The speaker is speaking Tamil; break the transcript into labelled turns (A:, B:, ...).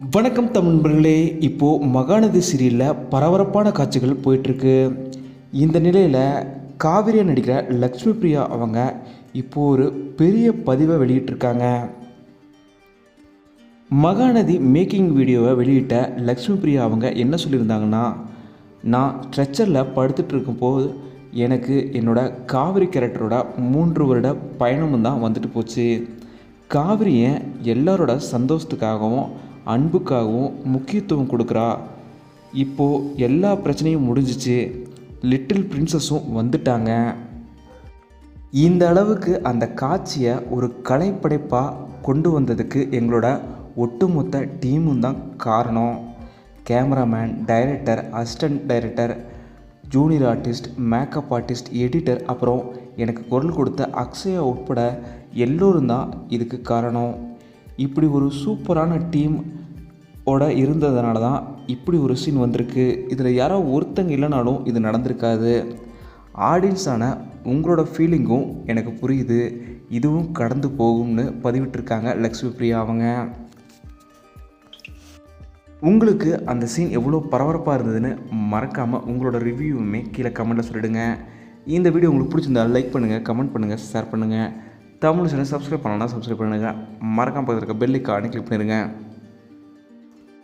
A: வணக்கம் தமிழ் நண்பர்களே. இப்போது மகாநதி சீரியலில் பரபரப்பான காட்சிகள் போயிட்டுருக்கு. இந்த நிலையில் காவிரியா நடிக்கிற லக்ஷ்மி பிரியா அவங்க இப்போது ஒரு பெரிய பதிவை வெளியிட்டிருக்காங்க. மகாநதி மேக்கிங் வீடியோவை வெளியிட்ட லக்ஷ்மி பிரியா அவங்க என்ன சொல்லியிருந்தாங்கன்னா, நான் ஸ்ட்ரெச்சரில் படுத்துட்டு இருக்கும்போது எனக்கு என்னோட காவிரி கேரக்டரோட 3 வருட பயணமும் தான் வந்துட்டு போச்சு. காவிரியை எல்லாரோட சந்தோஷத்துக்காகவும் அன்புக்காகவும் முக்கியத்துவம் கொடுக்குறா. இப்போது எல்லா பிரச்சனையும் முடிஞ்சிச்சு, லிட்டில் பிரின்சஸும் வந்துட்டாங்க. இந்த அளவுக்கு அந்த காட்சியை ஒரு கலைப்படைப்பாக கொண்டு வந்ததுக்கு எங்களோட ஒட்டுமொத்த டீமும் தான் காரணம். Cameraman, director, assistant director, junior artist, makeup artist, editor, அப்புறம் எனக்கு குரல் கொடுத்த அக்ஷயா உட்பட எல்லோரும் தான் இதுக்கு காரணம். இப்படி ஒரு சூப்பரான டீம் இருந்ததுனால தான் இப்படி ஒரு சீன் வந்திருக்கு. இதில் யாரோ ஒருத்தங்க இல்லைனாலும் இது நடந்திருக்காது. ஆடியன்ஸான உங்களோட ஃபீலிங்கும் எனக்கு புரியுது, இதுவும் கடந்து போகும்னு பதிவிட்டிருக்காங்க லக்ஷ்மி பிரியா அவங்க. உங்களுக்கு அந்த சீன் எவ்வளோ பரபரப்பாக இருந்ததுன்னு மறக்காமல் உங்களோட ரிவ்யூவுமே கீழே கமெண்ட்டில் சொல்லிடுங்க. இந்த வீடியோ உங்களுக்கு பிடிச்சிருந்தால் லைக் பண்ணுங்கள், கமெண்ட் பண்ணுங்கள், ஷேர் பண்ணுங்கள். தமிழ் சேனல் சப்ஸ்கிரைப் பண்ணலாம், சப்ஸ்கிரைப் பண்ணுங்கள். மறக்காமல் பக்கத்தில் இருக்க பெல் ஐகானை கிளிக் பண்ணிடுங்க.